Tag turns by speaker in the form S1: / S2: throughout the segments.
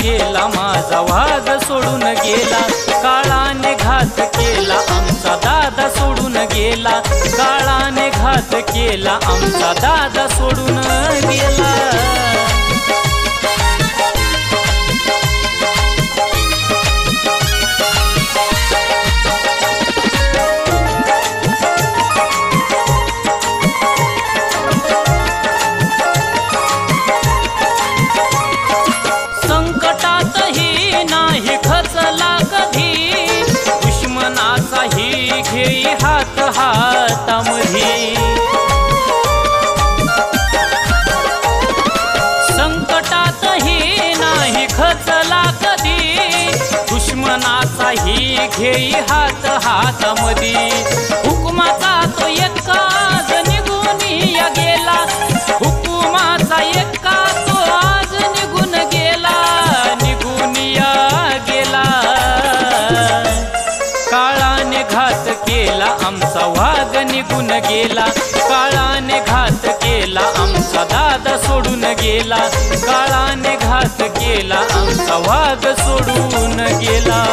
S1: केला माझा वाघ सोडून गेला, काळाने घात केला आमचा दादा सोडून गेला, काळाने घात केला आमचा दादा सोडून गेला। संकटातही नाही खचला कधी, दुश्मनाचाही घेई हात हातामधी। संकटातही नाही खचला कधी, दुश्मनाचाही घेई हात हातामधी। हुकुमाचा तो एकाच निघून या गेला, हुकुमाचा एका तो आज निघून गेला, निघून या गेला। काळाने घात केला आमचा वाघ निघून गेला, काळाने घात केला आमचा दादा सोडून गेला, काळाने घात केला आमचा वाघ सोडून गेला।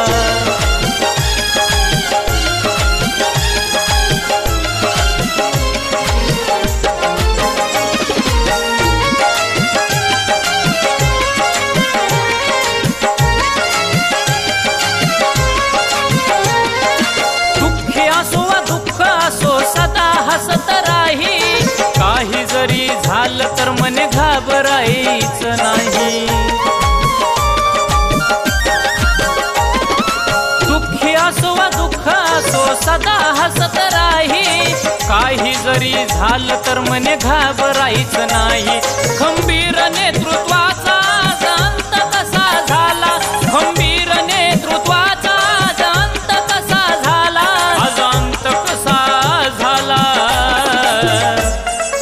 S1: सदा हसत राही, काही जरी झालं तर मने घाबरायचं नाही। दुःखी असो वा दुःख असो सदा हसत राही, काही जरी झालं तर मने घाबरायचं नाही। खंबीर नेतृत्वाचा अंत कसा झाला, खंबीर नेतृत्वाचा अंत कसा झाला, अंत कसा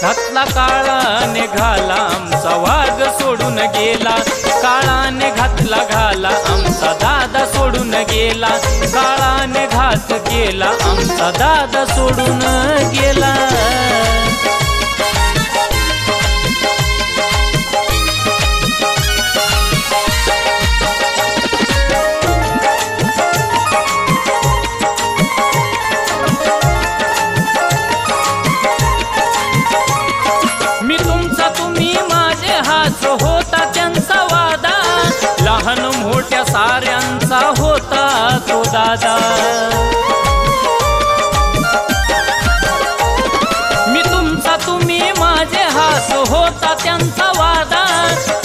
S1: घातला काळाने घाला आमचा वाघ सोडून गेला, काळाने घातला घाला आमचा दादा सोडून गेला, काळाने घात केला आमचा दादा सोडून गेला। होता त्यांचा वादा, लहान मोठ्या साऱ्यांचा होता तो दादा। मी तुमचा तुम्ही माझे हात होता त्यांचा वादा,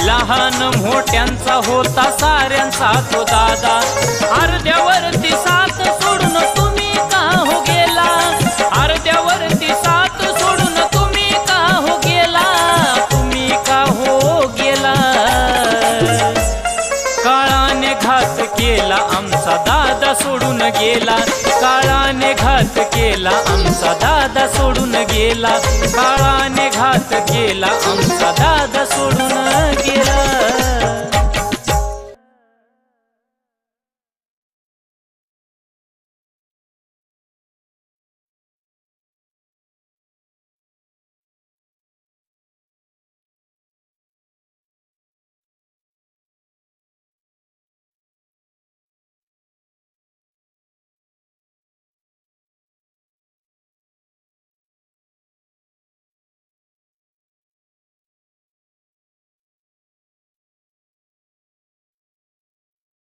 S1: लहान मोठ्यांचा होता साऱ्यांचा तो दादा। अर्ध्यावरती साथ सोडून तुम्ही का हो गेला, अर्ध्यावरती साथ सोडून तुम्ही का हो गेला, तुम्ही का हो गेला। काळाने घात केला आमचा दादा सोडून गेला, काळाने घात केला आमचा दादा सोडून गेला, काळाने घात केला आमचा दादा सोडून गेला।